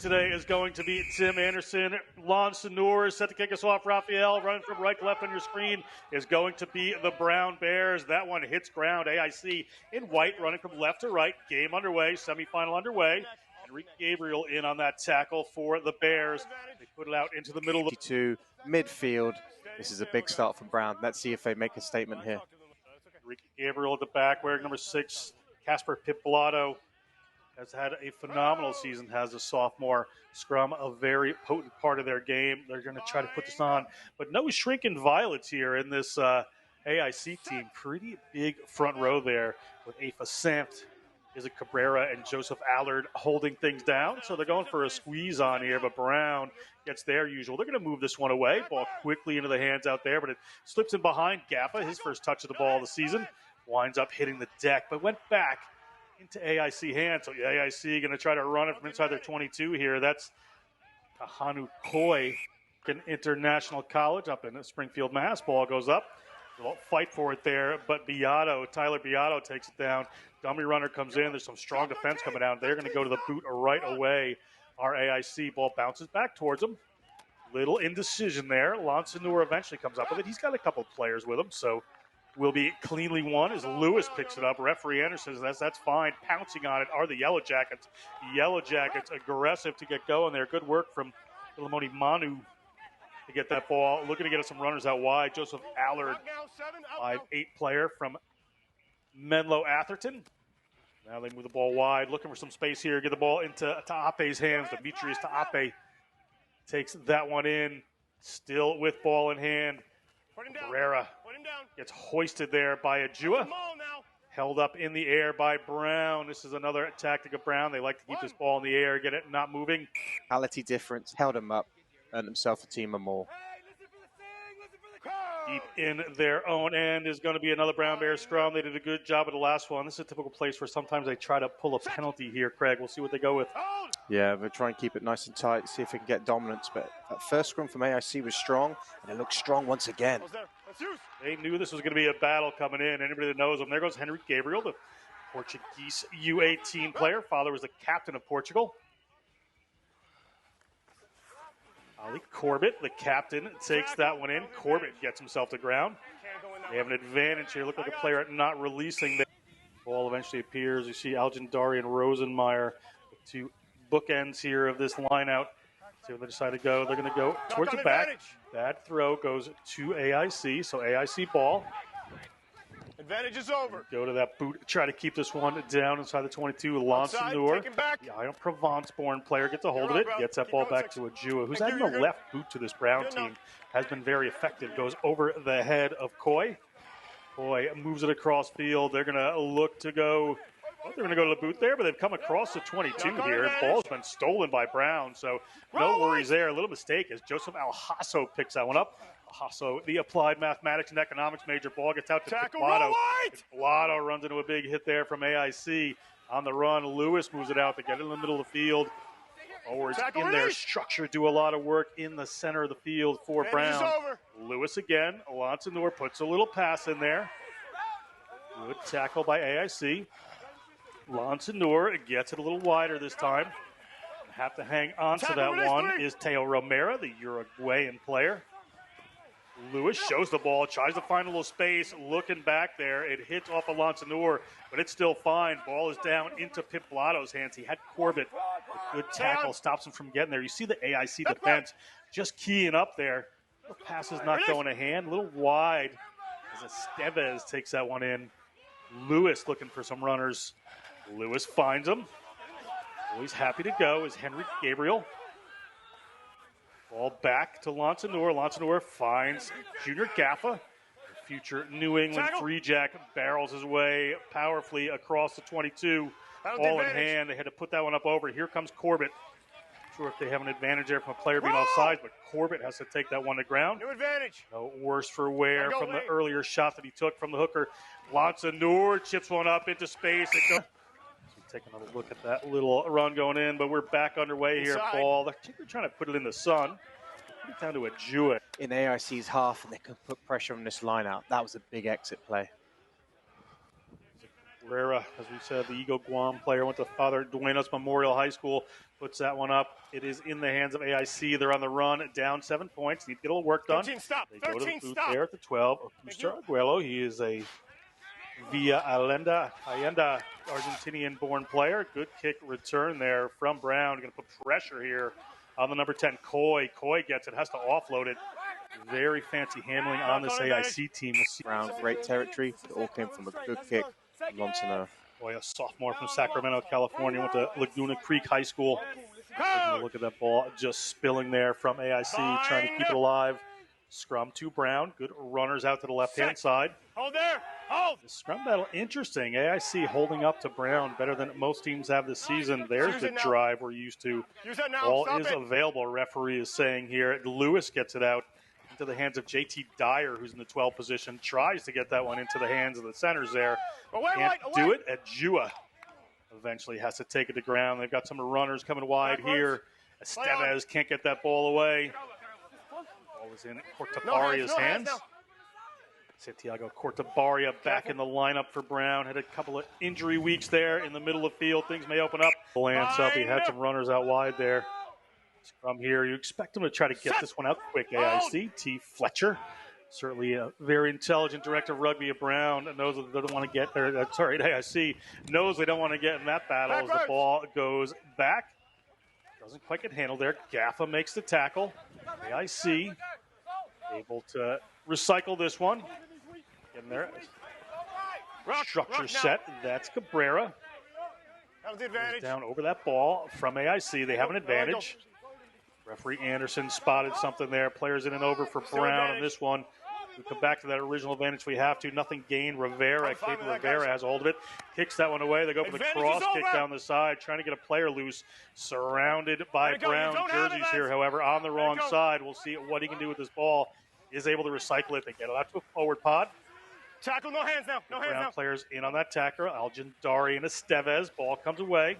today is going to be Tim Anderson. Lon Senor is set to kick us off. Raphael running from right to left on your screen is going to be the Brown Bears. That one hits ground. AIC in white running from left to right. Game underway. Semifinal underway. Enrique Gabriel in on that tackle for the Bears. They put it out into the middle of the to midfield. This is a big start for Brown. Let's see if they make a statement here. Enrique Gabriel at the back wearing number 6. Casper Pipolato has had a phenomenal season, has a sophomore. Scrum, a very potent part of their game. They're going to try to put this on. But no shrinking violets here in this AIC team. Pretty big front row there with Afa Sant, Isaac Cabrera, and Joseph Allard holding things down. So they're going for a squeeze on here, but Brown gets their usual. They're going to move this one away. Ball quickly into the hands out there, but it slips in behind Gaffa. His first touch of the ball of the season. Winds up hitting the deck, but went back into AIC hands. So AIC going to try to run it from inside their 22 here. That's Kahanu Koi, an international college up in Springfield, Mass. Ball goes up. They'll fight for it there, but Tyler Beato takes it down. Dummy runner comes in. There's some strong defense coming down. They're going to go to the boot right away. Our AIC ball bounces back towards them. Little indecision there. Lonsanur eventually comes up with it. He's got a couple players with him, so will be cleanly won as Lewis picks it up. Referee Anderson says that's fine. Pouncing on it are the Yellow Jackets. Yellow Jackets aggressive to get going there. Good work from Ilamoni Manu to get that ball. Looking to get us some runners out wide. Joseph Allard, 5'8" player from Menlo Atherton. Now they move the ball wide. Looking for some space here. Get the ball into Taape's hands. Demetrius Taape takes that one in. Still with ball in hand. Herrera gets hoisted there by Ajua. Held up in the air by Brown. This is another tactic of Brown. They like to keep this ball in the air, get it not moving. Quality difference, held him up, earned himself a team or more. Deep in their own end is going to be another Brown Bears scrum. They did a good job of the last one. This is a typical place where sometimes they try to pull a penalty here, Craig. We'll see what they go with. Yeah, they'll try and keep it nice and tight, see if they can get dominance. But that first scrum from AIC was strong, and it looks strong once again. They knew this was going to be a battle coming in. Anybody that knows them, there goes Henry Gabriel, the Portuguese U18 player. Father was the captain of Portugal. Ali Corbett, the captain, takes that one in. Corbett gets himself to ground. They have an advantage here. Look like a player not releasing. The ball eventually appears. You see Algendari and Rosenmeyer, the two bookends here of this line out. See where they decide to go. They're going to go towards the back. Bad throw goes to AIC, so AIC ball. Advantage is over. Go to that boot, try to keep this one down inside the 22. Lonsanur, the Iron Provence-born player, gets a hold of it, gets that ball back to Ajua, who's adding a left boot to this Brown team. Has been very effective. Goes over the head of Coy. Coy moves it across field. They're going to look to go. Well, they're going to go to the boot there, but they've come across the 22 here. Ball's been stolen by Brown, so no worries there. A little mistake as Joseph Alhasso picks that one up. Alhasso, the applied mathematics and economics major, ball gets out to Picolato. Picolato runs into a big hit there from AIC. On the run, Lewis moves it out to get it in the middle of the field. Forwards in their structure do a lot of work in the center of the field for Brown. Lewis again. Lonsanur puts a little pass in there. Good tackle by AIC. Lonsanur gets it a little wider this time. Have to hang on to that one is Teo Romero, the Uruguayan player. Lewis shows the ball, tries to find a little space, looking back there. It hits off of Lonsanur, but it's still fine. Ball is down into Pip Blotto's hands. He had Corbett. A good tackle stops him from getting there. You see the AIC defense just keying up there. The pass is not going to hand. A little wide as Estevez takes that one in. Lewis looking for some runners. Lewis finds him. Always happy to go is Henry Gabriel. Ball back to Lonsanur. Lonsanur finds Junior Gaffa. The future New England Free Jack barrels his way powerfully across the 22. Ball in hand. They had to put that one up over. Here comes Corbett. Not sure if they have an advantage there from a player being offside, but Corbett has to take that one to ground. New advantage. No worse for wear from the earlier shot that he took from the hooker. Lonsanur chips one up into space. Take another look at that little run going in, but we're back underway here. Ball. They're trying to put it in the sun. Put it down to Ajua. In AIC's half, and they can put pressure on this line out. That was a big exit play. Herrera, as we said, the Eagle Guam player, went to Father Duenas Memorial High School. puts that one up. It is in the hands of AIC. They're on the run, down 7 points. Need to get a little work done. 13, stop. They go to the booth Stop. there at the 12. Mr. Aguelo, he is a Villa Allende, Argentinian-born player. Good kick return there from Brown. Going to put pressure here on the number 10, Coy. Coy gets it, has to offload it. Very fancy handling on this AIC team. We'll see. Brown, great territory. It all came from a good kick from Lonsonour. Boy, a sophomore from Sacramento, California, went to Laguna Creek High School. Taking a look at that ball just spilling there from AIC, trying to keep it alive. Scrum to Brown. Good runners out to the left-hand side. Hold there. Hold. The scrum battle, interesting. AIC holding up to Brown better than most teams have this season. There's the drive we're used to. Ball is available, referee is saying here. Lewis gets it out into the hands of JT Dyer, who's in the 12 position. Tries to get that one into the hands of the centers there. Can't do it. Jua eventually has to take it to ground. They've got some runners coming wide here. Estevez can't get that ball away. Ball is in Cortabaria's hands. Santiago Cortabaria back in the lineup for Brown. Had a couple of injury weeks there in the middle of the field. Things may open up. Lance up. He had some runners out wide there. From here, you expect him to try to get this one out quick. AIC, T. Fletcher. Certainly a very intelligent director of rugby at Brown. Knows that they don't want to get there. AIC knows they don't want to get in that battle as the ball goes back. Doesn't quite get handled there. Gaffa makes the tackle. AIC able to recycle this one. Getting there. Structure set. That's Cabrera. Down over that ball from AIC. They have an advantage. Referee Anderson spotted something there. Players in and over for Brown on this one. We come back to that original advantage we have to. Nothing gained. Rivera has a hold of it. Kicks that one away. They go for the cross kick down the side, trying to get a player loose. Surrounded by Brown jerseys here, however, on the wrong side. We'll see what he can do with this ball. Is able to recycle it. They get it out to a forward pod. Tackle, no hands now. No hands now. Brown players in on that tackler. Algendari and Estevez. Ball comes away.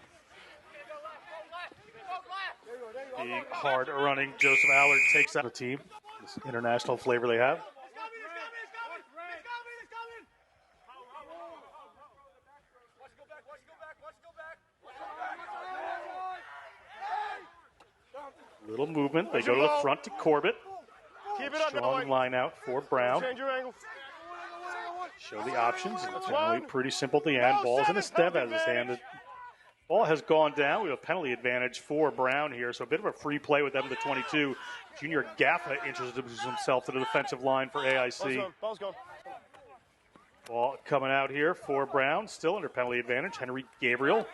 Being hard running, Joseph Allard takes out the team. This international flavor they have. Little movement. They go to the front to Corbett. Strong line out for Brown. Show the options. It's generally pretty simple at the end. Ball's in Estevez's hand. Ball has gone down. We have a penalty advantage for Brown here, so a bit of a free play with them to the 22. Junior Gaffa introduces himself to the defensive line for AIC. Ball coming out here for Brown, still under penalty advantage. Henry Gabriel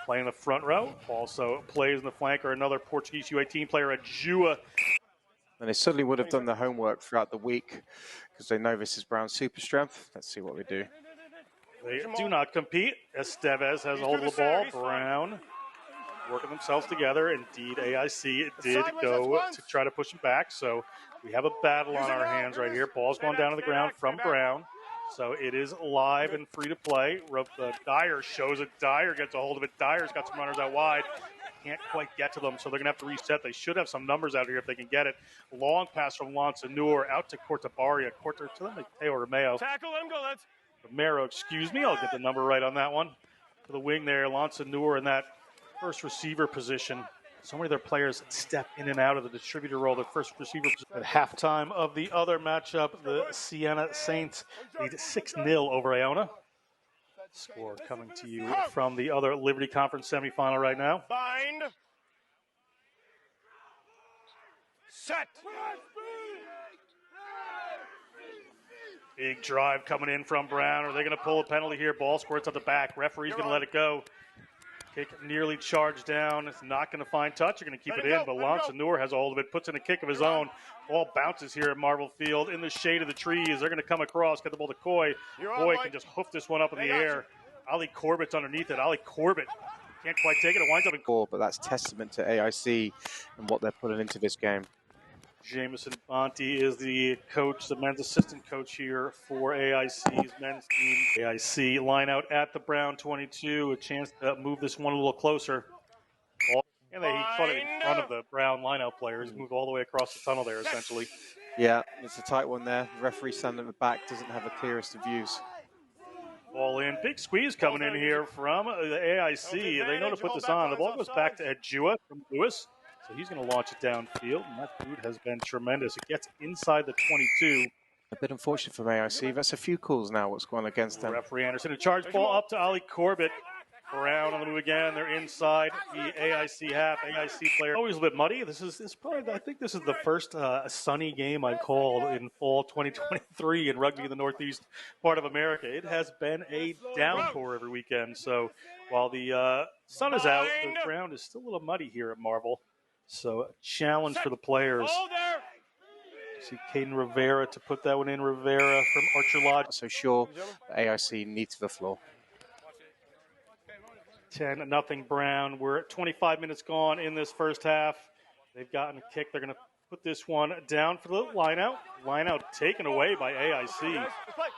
playing the front row. Also plays in the flank or another Portuguese U18 player, Jua. And they certainly would have done their homework throughout the week because they know this is Brown's super strength. Let's see what we do. They do not compete. Estevez has a hold of the ball. Brown working themselves together. Indeed, AIC did go to try to push him back. So we have a battle on our hands right here. Ball's going down to the ground from Brown. So it is live and free to play. Dyer shows it. Dyer gets a hold of it. Dyer's got some runners out wide. Can't quite get to them, so they're going to have to reset. They should have some numbers out here if they can get it. Long pass from Lonsonour out to Cortabaria. To Mateo Romeo. Tackle, let him go, lads. Romero, excuse me. I'll get the number right on that one. To the wing there, Lonsonour in that first receiver position. So many of their players step in and out of the distributor role. The first receiver position. At halftime of the other matchup, the Siena Saints lead 6-0 over Iona. Score coming to you from the other Liberty Conference semifinal right now. Bind. Set. Big drive coming in from Brown. Are they going to pull a penalty here? Ball squirts up the back. Referee's going to let it go. Kick nearly charged down. It's not going to find touch. They're going to keep it in, but Lonsonour has a hold of it, puts in a kick of his own. Ball bounces here at Marvel Field in the shade of the trees. They're going to come across, get the ball to Coy. Coy can just hoof this one up in the air. Ali Corbett's underneath it. Ali Corbett can't quite take it. It winds up in goal, but that's testament to AIC and what they're putting into this game. Jameson Bonte is the coach, the men's assistant coach here for AIC's men's team. AIC line out at the Brown 22, a chance to move this one a little closer. And he put it in front of the Brown lineout players, moved all the way across the tunnel there, essentially. Yeah, it's a tight one there. The referee standing at the back doesn't have the clearest of views. Ball in. Big squeeze coming in here from the AIC. They know to put this on. The ball goes back to Ejua from Lewis. So he's going to launch it downfield, and that boot has been tremendous. It gets inside the 22. A bit unfortunate for AIC. That's a few calls now what's going against them. Referee Anderson, a charge ball up to Ali Corbett. Brown on the move again. They're inside the AIC half. AIC player always a bit muddy. This is probably, I think this is the first sunny game I've called in fall 2023 in rugby in the northeast part of America. It has been a downpour every weekend. So while the sun is out, the ground is still a little muddy here at Marvel. So a challenge for the players. See Caden Rivera to put that one in. Rivera from Archer Lodge. So sure, AIC needs the floor. 10-0 Brown. We're at 25 minutes gone in this first half. They've gotten a kick. They're going to put this one down for the line out. Line out taken away by AIC.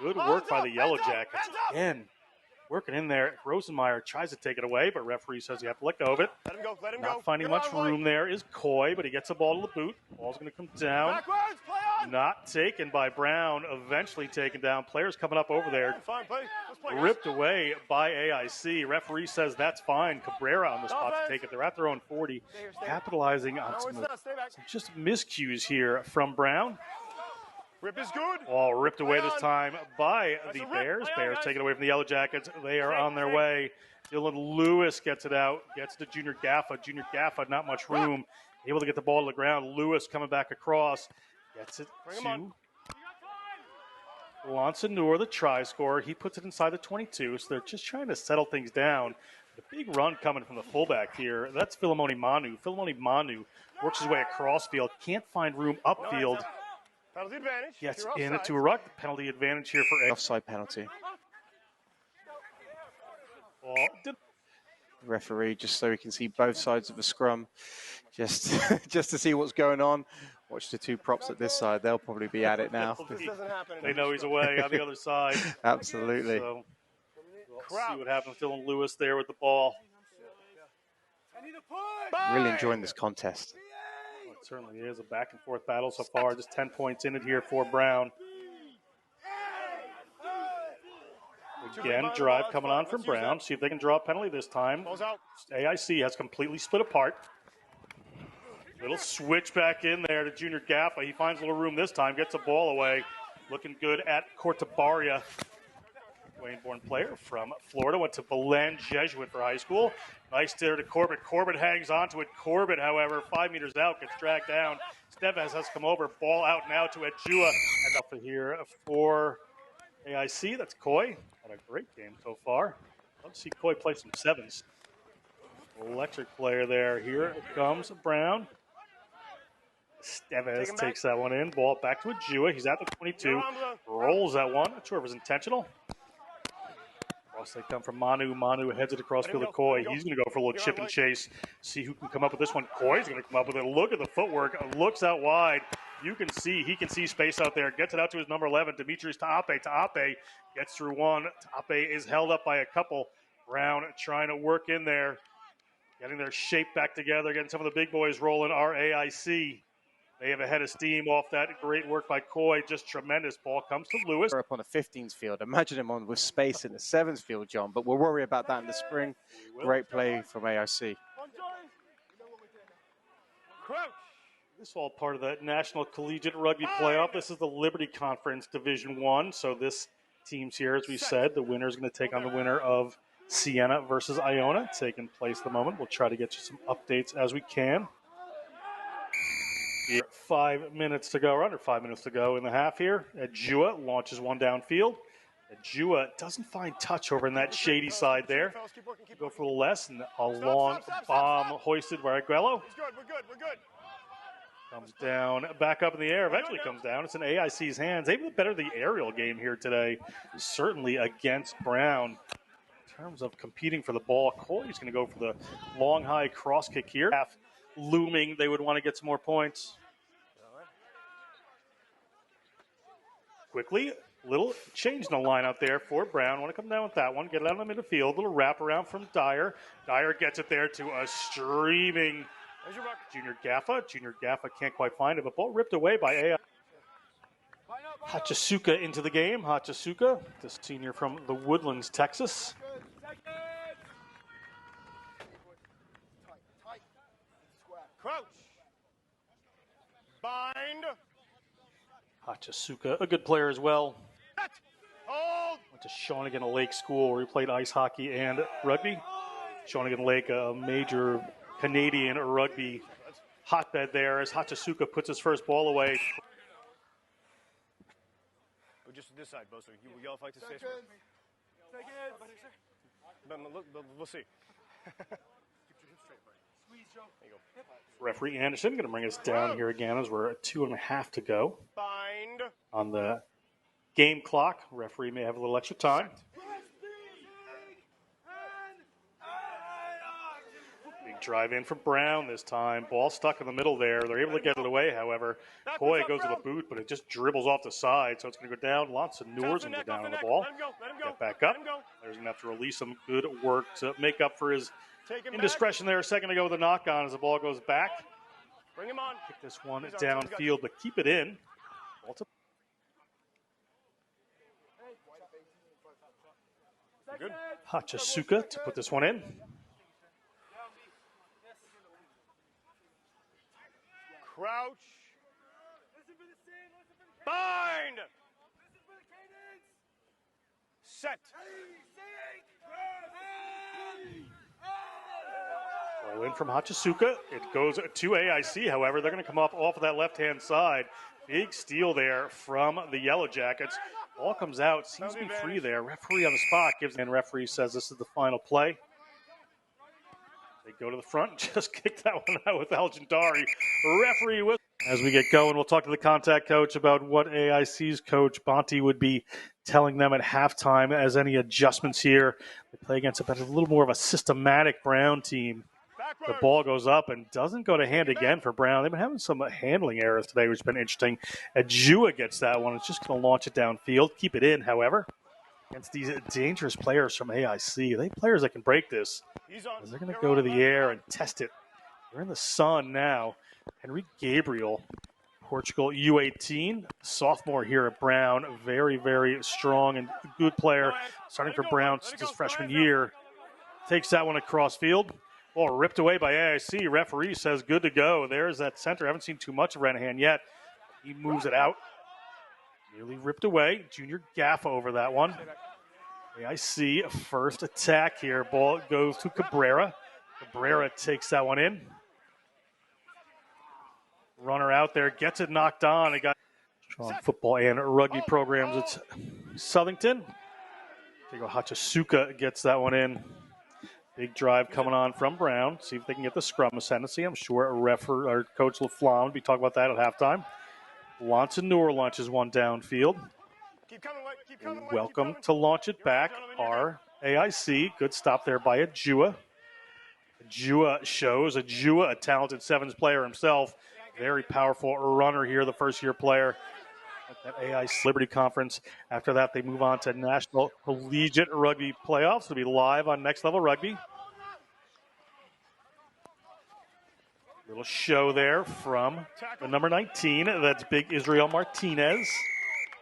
Good work by the Yellow Jackets. Again, working in there. Rosenmeyer tries to take it away, but referee says you have to let go of it. Let him go, let him Not go. finding much room there is Coy, but he gets the ball to the boot. Ball's going to come down. Backwards, play on. Not taken by Brown. Eventually taken down. Players coming up over there. Fine, play. Let's play. Ripped away by AIC. Referee says that's fine. Cabrera on the spot to take it. They're at their own 40. Capitalizing on No, some it's not. Stay back. just miscues here from Brown. Rip is good. All ripped away this on. time by That's the a rip. Bears. Play on, Bears guys. taking it away from the Yellow Jackets. They are Shake, on their shake. way. Dylan Lewis gets it out. Gets to Junior Gaffa. Junior Gaffa, not much room. Able to get the ball to the ground. Lewis coming back across. Gets it Bring him to on. Lonsanur, the try scorer. He puts it inside the 22, so they're just trying to settle things down. The big run coming from the fullback here. That's Philemoni Manu. Philemoni Manu works his way across field. Can't find room upfield. Penalty advantage. Gets You're in offside. to a ruck. Penalty advantage here for A. Offside penalty. Ball. Referee, just so we can see both sides of the scrum, just just to see what's going on. Watch the two props at this side. They'll probably be at it now. This doesn't happen. They know he's away on the other side. Absolutely. So we'll see what happens. Dylan Lewis there with the ball. Really enjoying this contest. Well, it certainly is a back and forth battle so far. Just 10 points in it here for Brown. Again, drive coming on from Brown. See if they can draw a penalty this time. Ball's out. AIC has completely split apart. Little switch back in there to Junior Gaffa. He finds a little room this time. Gets the ball away. Looking good at Cortabaria. Wayne-born player from Florida. Went to Belen Jesuit for high school. Nice there to Corbett. Corbett hangs on to it. Corbett, however, 5 meters out, gets dragged down. Steves has come over. Ball out now to Ejua. And up here for AIC. That's Coy. Had a great game so far. Love to see Coy play some sevens. Electric player there. Here comes Brown. Steves takes that one in. Ball back to Ejua. He's at the 22. Rolls that one. Not sure if it was intentional. Cross they come from Manu. Manu heads it across field to Coy. He's going to go for a little chip and chase. See who can come up with this one. Coy's going to come up with it. Look at the footwork. Looks out wide. You can see, he can see space out there. Gets it out to his number 11, Demetrius Taape. Taape gets through one. Taape is held up by a couple. Brown trying to work in there. Getting their shape back together. Getting some of the big boys rolling. Our AIC. They have a head of steam off that. Great work by Coy. Just tremendous. Ball comes to Lewis. Up on a 15s field. Imagine him on with space in the 7s field, John. But we'll worry about that in the spring. Great play from AIC. Crouch. This is all part of the National Collegiate Rugby Playoff. This is the Liberty Conference Division 1. So this team's here, as we said. The winner is going to take on the winner of Siena versus Iona. Taking place at the moment. We'll try to get you some updates as we can. 5 minutes to go, or under 5 minutes to go in the half here. Ejua launches one downfield. Ejua doesn't find touch over in that shady side there. Go for a little less, and a long bomb hoisted by Aguelo. He's good. We're good. We're good. Comes down, back up in the air, eventually comes down. It's in AIC's hands. Able to better the aerial game here today, certainly against Brown. In terms of competing for the ball, Coy's going to go for the long, high cross kick here. Half looming, they would want to get some more points. Quickly, little change in the line out there for Brown. Want to come down with that one, get it out in the midfield. Little wraparound from Dyer. Dyer gets it there to a streaming There's your buck. Junior Gaffa. Junior Gaffa can't quite find it, but ball ripped away by AI. Line up. Hachisuka into the game. Hachisuka, the senior from the Woodlands, Texas. Crouch. Bind. Hachisuka, a good player as well. Hold. Went to Shawnigan Lake School where he played ice hockey and rugby. Shawnigan Lake, a major Canadian rugby hotbed there as Hachisuka puts his first ball away. Go just to this side, Bosa. Y'all fight to stay. We'll see. Referee Anderson going to bring us down here again as we're at 2.5 to go Bind. on the game clock. Referee may have a little extra time. Big drive in from Brown this time. Ball stuck in the middle there. They're able to get it away, however. Toy goes to the boot, but it just dribbles off the side, so it's going to go down. Lots of Noors going to go down on the ball. Get back up. There's going to have to release him. Good work to make up for his indiscretion there a second ago with a knock on as the ball goes back. Bring him on. Kick this one downfield, but keep it in. Good. Hachisuka to put this one in. Crouch. Bind. Set. Roll in from Hachisuka. It goes to AIC, however. They're going to come up off of that left-hand side. Big steal there from the Yellow Jackets. Ball comes out. Seems to be free there. Referee on the spot gives, and referee says this is the final play. They go to the front and just kick that one out with Algendari. Referee with. As we get going, we'll talk to the contact coach about what AIC's coach Bonte would be telling them at halftime as any adjustments here. They play against a little more of a systematic Brown team. The ball goes up and doesn't go to hand again for Brown. They've been having some handling errors today, which has been interesting. Ajua gets that one. It's just going to launch it downfield. Keep it in, however. Against these dangerous players from AIC. They players that can break this. They're going to go to the air and test it. They're in the sun now. Henry Gabriel, Portugal U18, sophomore here at Brown. Very, very strong and good player. Starting for Brown since his freshman year. Takes that one across field. Ball ripped away by AIC. Referee says good to go. There's that center. I haven't seen too much of Renahan yet. He moves it out. Nearly ripped away. Junior Gaff over that one. AIC first attack here. Ball goes to Cabrera. Cabrera takes that one in. Runner out there. Gets it knocked on. They got strong football and rugby programs. It's Southington. There you go. Hachisuka gets that one in. Big drive coming on from Brown. See if they can get the scrum ascendancy. I'm sure or Coach LaFlamme will be talking about that at halftime. Launch-a-Noor launches one downfield. Welcome to launch it back. Our AIC. Good stop there by Ajua. Ajua shows. Ajua, a talented sevens player himself. Very powerful runner here, the first-year player at that AIC Liberty Conference. After that, they move on to National Collegiate Rugby Playoffs. It'll be live on Next Level Rugby. Little show there from the number 19. That's Big Israel Martinez.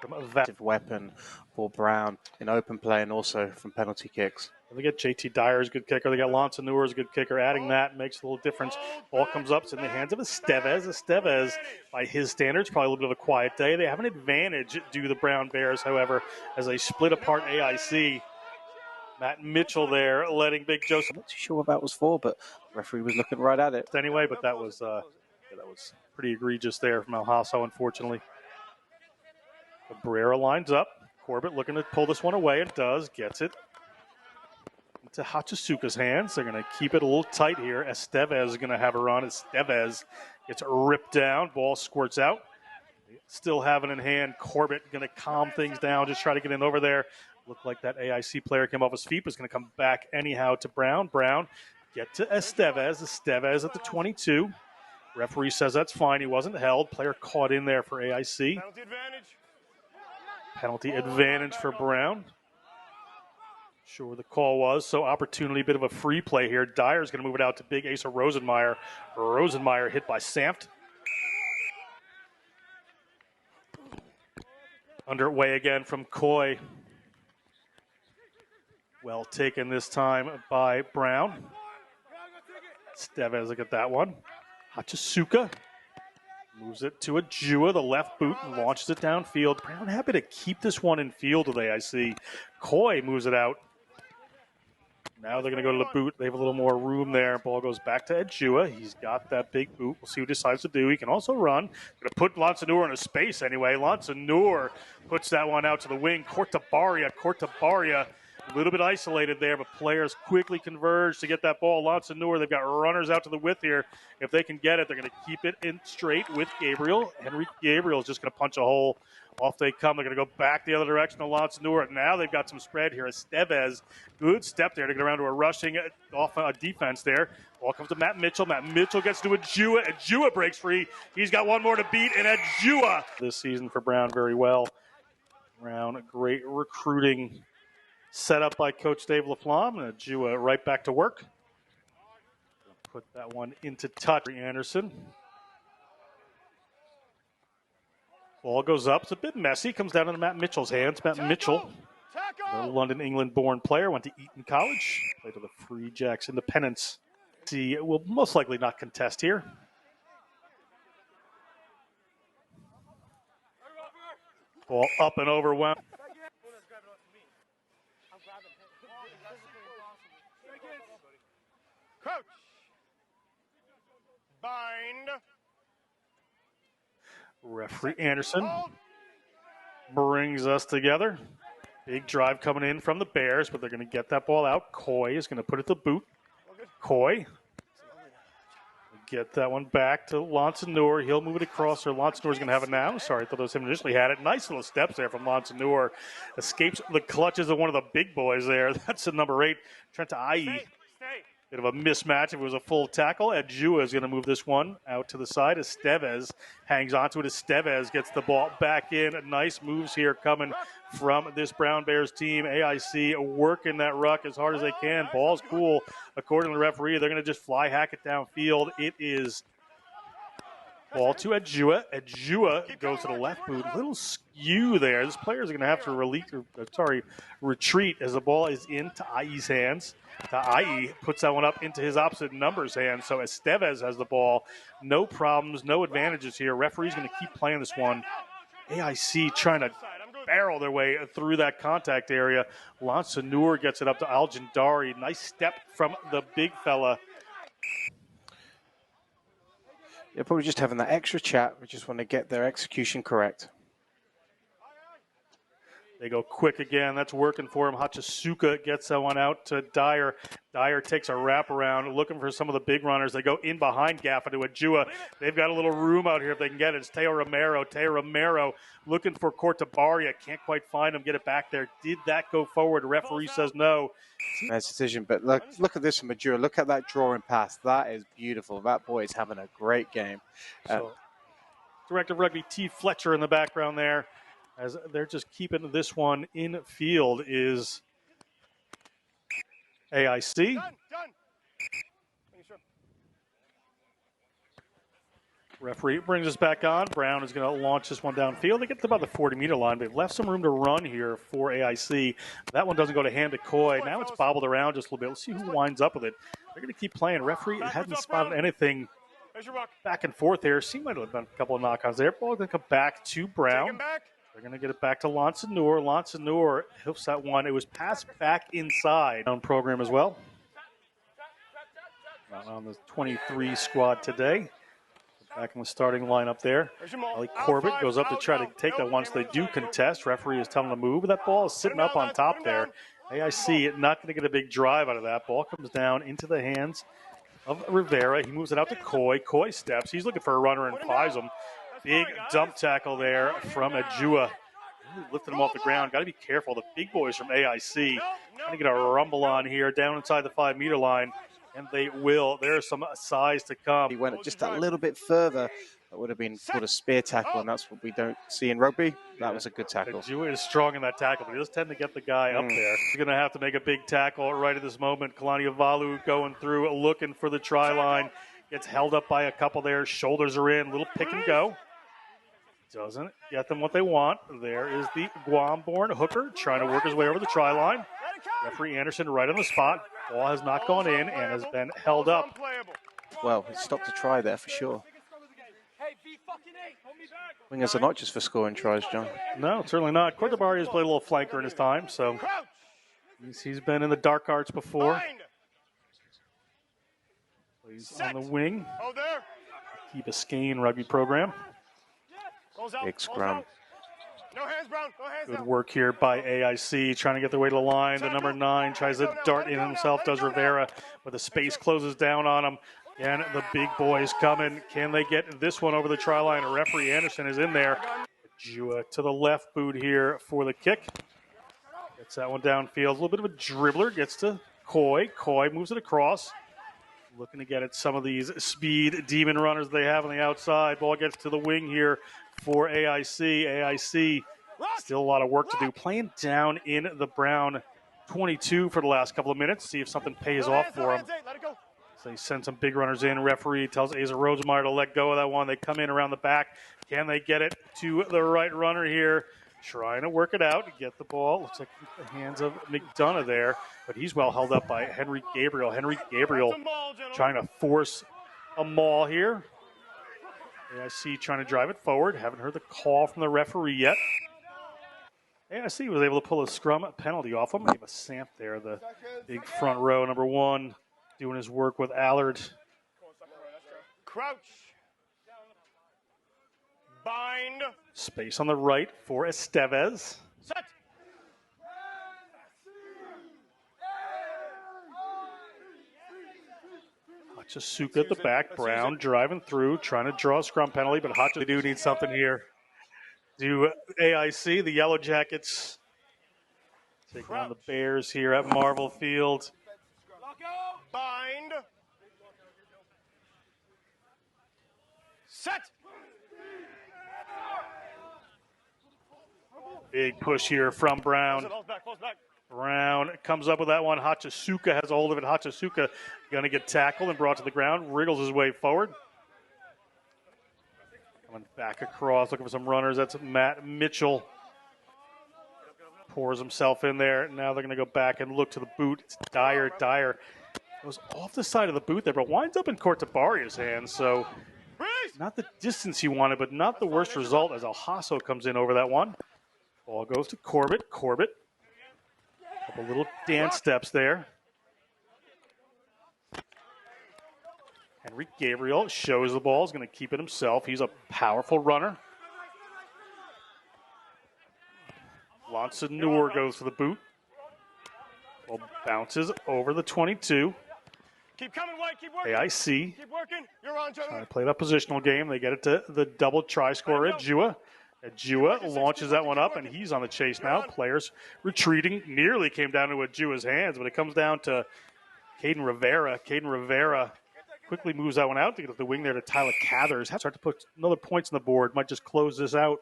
From Effective weapon for Brown in open play and also from penalty kicks. They get JT Dyer's good kicker. They got Lance Noor's good kicker. Adding that makes a little difference. Ball comes up. It's in the hands of Estevez. Estevez, by his standards, probably a little bit of a quiet day. They have an advantage due to the Brown Bears, however, as they split apart AIC. Matt Mitchell there letting Big Joseph. I'm not too sure what that was for, but the referee was looking right at it. Anyway, but that was pretty egregious there from El Hasso, unfortunately. Cabrera lines up. Corbett looking to pull this one away and does. Gets it into Hachisuka's hands. They're going to keep it a little tight here. Estevez is going to have a run. Estevez gets ripped down. Ball squirts out. Still have it in hand. Corbett going to calm things down. Just try to get in over there. Looked like that AIC player came off his feet. Was going to come back anyhow to Brown. Brown get to Estevez. Estevez at the 22. Referee says that's fine. He wasn't held. Player caught in there for AIC. Penalty advantage. Penalty advantage for Brown. Sure the call was. So opportunity, bit of a free play here. Dyer's going to move it out to Big Asa Rosenmeyer. Rosenmeyer hit by Samft. Underway again from Coy. Well taken this time by Brown. Stevez, look at that one. Hachisuka moves it to Ajua, the left boot, and launches it downfield. Brown happy to keep this one in field today, I see. Coy moves it out. Now they're going to go to the boot. They have a little more room there. Ball goes back to Ajua. He's got that big boot. We'll see what he decides to do. He can also run. Going to put Lansanur in a space anyway. Lansanur puts that one out to the wing. Cortabaria, a little bit isolated there, but players quickly converge to get that ball. Lansanur, they've got runners out to the width here. If they can get it, they're going to keep it in straight with Gabriel. Henry Gabriel is just going to punch a hole. Off they come. They're going to go back the other direction to Lansanur. Now they've got some spread here. Estevez, good step there to get around to a rushing off a defense there. Ball comes to Matt Mitchell. Matt Mitchell gets to Ajua. Ajua breaks free. He's got one more to beat, and Ajua. This season for Brown very well. Brown, a great recruiting set up by Coach Dave LaFlamme. And Ajua right back to work. Put that one into touch. Anderson. Ball goes up. It's a bit messy. Comes down into Matt Mitchell's hands. Matt Mitchell, a London, England-born player, went to Eton College. Played with the Free Jacks Independence. He will most likely not contest here. Ball up and overwhelmed. Crouch. Bind. Referee Anderson brings us together. Big drive coming in from the Bears, but they're going to get that ball out. Coy is going to put it to boot. Coy. Get that one back to Lansanur. He'll move it across, or Lansanur is going to have it now. Sorry, I thought it was him initially had it. Nice little steps there from Lansanur. Escapes the clutches of one of the big boys there. That's the number 8, Trent Ai. Bit of a mismatch if it was a full tackle. Ajua is going to move this one out to the side. Estevez hangs onto it. Estevez gets the ball back in. Nice moves here coming from this Brown Bears team. AIC working that ruck as hard as they can. Ball's cool. According to the referee, they're going to just fly hack it downfield. It is ball to Ajua. Ajua goes to the left boot. A little skew there. This player is going to have to retreat as the ball is into Ai's hands. Ai puts that one up into his opposite number's hands. So Estevez has the ball. No problems, no advantages here. Referee's going to keep playing this one. AIC trying to barrel their way through that contact area. Lansanur gets it up to Aljandari. Nice step from the big fella. They're probably just having that extra chat. We just want to get their execution correct. They go quick again. That's working for him. Hachisuka gets that one out to Dyer. Dyer takes a wraparound, looking for some of the big runners. They go in behind Gaffa to Ajua. They've got a little room out here if they can get it. It's Teo Romero. Teo Romero looking for Cortabaria. Can't quite find him. Get it back there. Did that go forward? The referee says no. Nice decision. But look at this from Ajua. Look at that drawing pass. That is beautiful. That boy is having a great game. Director of Rugby T. Fletcher in the background there. As they're just keeping this one in field is AIC. Done. Referee brings us back on. Brown is going to launch this one downfield. They get to about the 40-meter line. They've left some room to run here for AIC. That one doesn't go to hand to Coy. Now it's bobbled around just a little bit. Let's see who winds up with it. They're going to keep playing. Referee hasn't spotted anything back and forth here. Seemed like there have been a couple of knock-ons there. Ball going to come back to Brown. They're going to get it back to Lansanur. Lansanur hoofs that one. It was passed back inside. On program as well. Not on the 23 squad today. Back in the starting lineup there. Ali Corbett goes up to try to take that once they do contest. Referee is telling them to move. That ball is sitting up on top there. AIC not going to get a big drive out of that. Ball comes down into the hands of Rivera. He moves it out to Coy. Coy steps. He's looking for a runner and finds him. Big dump tackle there from Ajua. Really lifted him off the ground. Got to be careful. The big boys from AIC trying to get a rumble on here down inside the 5-meter line, and they will. There's some size to come. He went just a little bit further. That would have been called a spear tackle, and that's what we don't see in rugby. That was a good tackle. Ajua is strong in that tackle, but he does tend to get the guy up there. He's going to have to make a big tackle right at this moment. Kalani Avalu going through, looking for the try line. Gets held up by a couple there. Shoulders are in. Little pick and go. Doesn't get them what they want. There is the Guam-born hooker trying to work his way over the try line. Referee Anderson right on the spot. Ball has not gone in and has been held up. Well, it stopped a try there for sure. Wingers are not just for scoring tries, John. No, certainly not. Cortabari has played a little flanker in his time, so he's been in the dark arts before. Plays on the wing. Key Biscayne rugby program. Big scrum. Good work here by AIC, trying to get their way to the line. The number 9 tries to dart in himself, does Rivera, but the space closes down on him. And the big boys coming. Can they get this one over the try line? Referee Anderson is in there. Jua to the left boot here for the kick. Gets that one downfield. A little bit of a dribbler. Gets to Coy. Coy moves it across. Looking to get at some of these speed demon runners they have on the outside. Ball gets to the wing here for AIC. AIC, still a lot of work to do. Playing down in the Brown 22 for the last couple of minutes. See if something pays off for him. So they send some big runners in. Referee tells Asa Rosemeyer to let go of that one. They come in around the back. Can they get it to the right runner here? Trying to work it out. Get the ball. Looks like the hands of McDonough there. But he's well held up by Henry Gabriel. Henry Gabriel trying to force a maul here. AIC trying to drive it forward. Haven't heard the call from the referee yet. AIC was able to pull a scrum penalty off him. Gave a Samp there, the big front row, number 1, doing his work with Allard. Crouch. Bind. Space on the right for Estevez. Set. Hachisuka at the back. Brown driving through, trying to draw a scrum penalty, but Hachisuka do need something here. Do AIC, the Yellow Jackets, taking on the Bears here at Marvel Field. Bind. Set. Big push here from Brown. Close back. Brown comes up with that one. Hachisuka has a hold of it. Hachisuka going to get tackled and brought to the ground. Wriggles his way forward. Coming back across, looking for some runners. That's Matt Mitchell. Pours himself in there. Now they're going to go back and look to the boot. It's Dyer. Dyer goes off the side of the boot there, but winds up in Cortabaria's hands. So not the distance he wanted, but not the worst result as Alhasso comes in over that one. Ball goes to Corbett. Corbett. Couple little dance steps there. Henry Gabriel shows the ball. He's going to keep it himself. He's a powerful runner. Lansanur goes for the boot. Ball bounces over the 22. Keep coming, White. Keep working. AIC. Keep working. You're on, Joe. Trying to play that positional game. They get it to the double try scorer at Jua. Jua launches that one up, and he's on the chase now. Players retreating. Nearly came down to Jua's hands, but it comes down to Caden Rivera. Caden Rivera quickly moves that one out to get the wing there to Tyler Cathers. Has to start to put another points on the board. Might just close this out.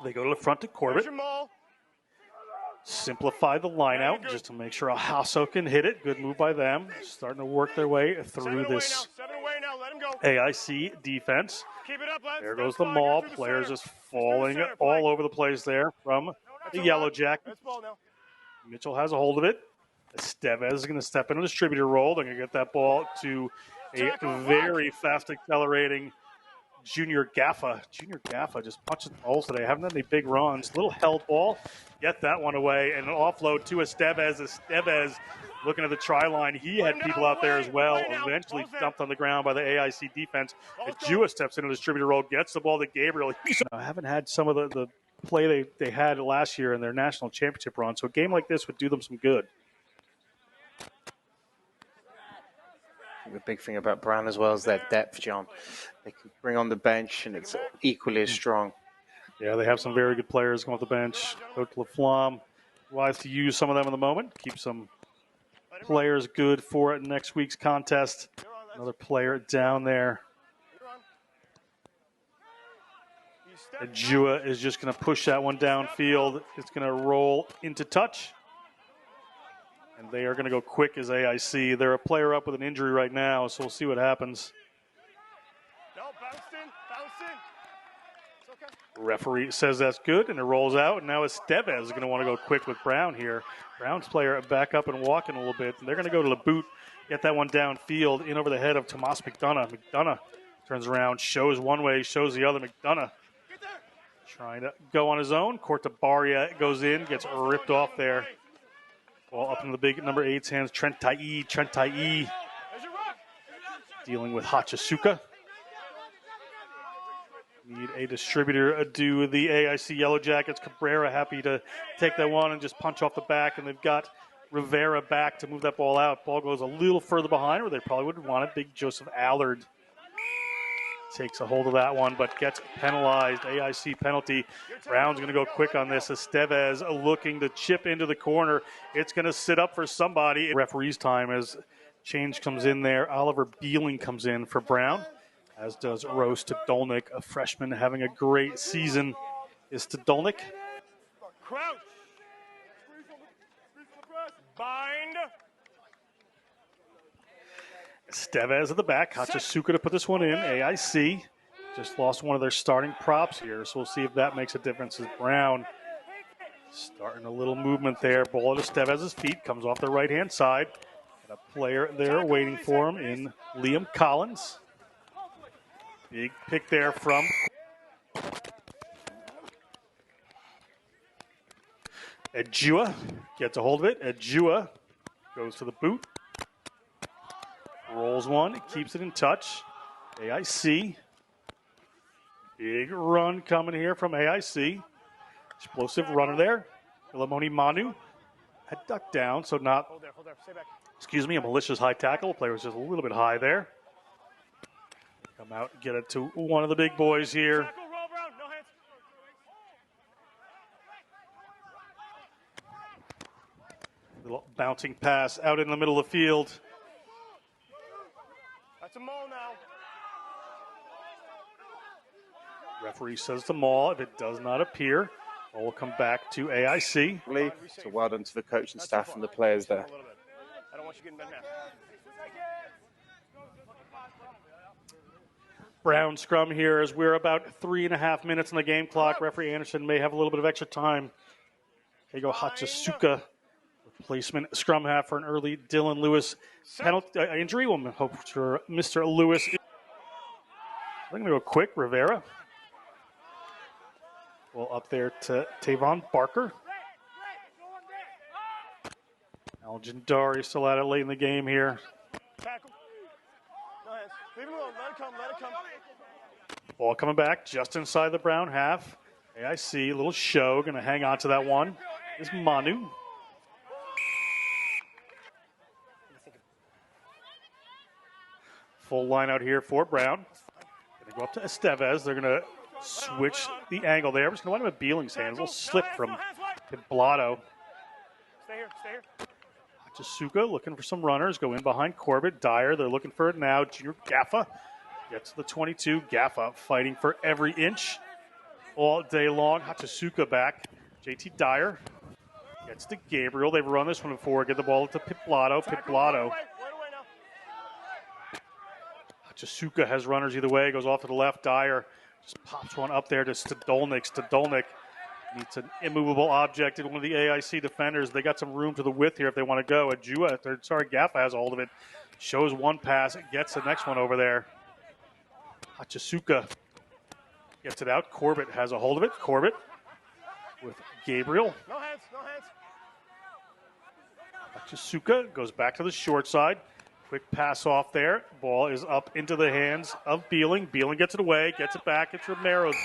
They go to the front to Corbett. Simplify the line out just to make sure Alhasso can hit it. Good move by them. Starting to work their way through this AIC defense. There goes the maul. Players just falling all over the place there from the Yellow Jackets. Mitchell has a hold of it. Estevez is going to step in a distributor role. They're going to get that ball to a very fast accelerating Junior Gaffa. Junior Gaffa just punches holes today. Haven't had any big runs. Little held ball. Get that one away. And an offload to Estevez. Estevez looking at the try line. He had people out there as well. Eventually dumped on the ground by the AIC defense. Jua steps into the distributor role. Gets the ball to Gabriel. I haven't had some of the play they had last year in their national championship run. So a game like this would do them some good. The big thing about Brown as well is their depth, John. They can bring on the bench, and it's equally as strong. Yeah, they have some very good players going off the bench. Coach LaFlamme wise to use some of them in the moment. Keep some players good for next week's contest. Another player down there. Jua is just going to push that one downfield. It's going to roll into touch. And they are going to go quick as AIC. They're a player up with an injury right now, so we'll see what happens. bounced in, bounced in. It's okay. Referee says that's good, and it rolls out. And now Estevez is going to want to go quick with Brown here. Brown's player back up and walking a little bit. And they're going to go to the boot, get that one downfield, in over the head of Tomas McDonough. McDonough turns around, shows one way, shows the other. McDonough trying to go on his own. Cortabaria goes in, gets ripped off there. Ball up in the big number 8's hands. Trent Ta'i dealing with Hachisuka. Need a distributor do the AIC Yellow Jackets. Cabrera happy to take that one and just punch off the back, and they've got Rivera back to move that ball out. Ball goes a little further behind where they probably would want it. Big Joseph Allard takes a hold of that one, but gets penalized. AIC penalty. Brown's going to go quick on this. Estevez looking to chip into the corner. It's going to sit up for somebody. Referee's time as change comes in there. Oliver Beeling comes in for Brown, as does Rose Stodolnik, a freshman having a great season. Is Stodolnik. Crouch. Bind. Estevez at the back. Hachisuka to put this one in. AIC just lost one of their starting props here, so we'll see if that makes a difference. As Brown starting a little movement there. Ball at Estevez's feet. Comes off the right-hand side. And a player there waiting for him in Liam Collins. Big pick there from Ejua. Gets a hold of it. Ejua goes to the boot. Rolls one. Keeps it in touch. AIC. Big run coming here from AIC. Explosive runner there. Ilamoni Manu had ducked down, so not, Hold there, stay back. excuse me, a malicious high tackle. The player was just a little bit high there. Come out and get it to one of the big boys here. Tackle, roll, Brown, no hands. Little bouncing pass out in the middle of the field. That's a maul now. Referee says the maul. If it does not appear, we'll come back to AIC. So well done to the coach and staff and the players there. A little bit. I don't want you getting bent half. Brown scrum here as we're about 3.5 minutes on the game clock. Referee Anderson may have a little bit of extra time. Here you go, Hachisuka. Replacement scrum half for an early Dylan Lewis penalty injury. We'll hope for Mr. Lewis. I'm going to go quick. Rivera. Well, up there to Tavon Barker. Algin Dari still at it late in the game here. Tackle. No hands. Leave it alone. Let it come. Let it come. Ball coming back just inside the Brown half. AIC, a little show. Going to hang on to that one. Is Manu. Full line out here for Brown. Going to go up to Estevez. They're going to switch the angle there. I'm just going to wind up at Beeling's hands. A little slip from Piblotto. Stay here. Stay here. Hachisuka looking for some runners. Go in behind Corbett. Dyer, they're looking for it now. Junior Gaffa gets to the 22. Gaffa fighting for every inch all day long. Hachisuka back. JT Dyer gets to Gabriel. They've run this one before. Get the ball to Piblotto. Piblotto. Hachisuka has runners either way. Goes off to the left. Dyer just pops one up there to Stodolnik. Stodolnik needs an immovable object in one of the AIC defenders. They got some room to the width here if they want to go. Gaffa has a hold of it. Shows one pass. Gets the next one over there. Hachisuka gets it out. Corbett has a hold of it. Corbett with Gabriel. No hands. No hands. Hachisuka goes back to the short side. Quick pass off there. Ball is up into the hands of Beeling. Beeling gets it away. Gets it back. It's Romero's ball.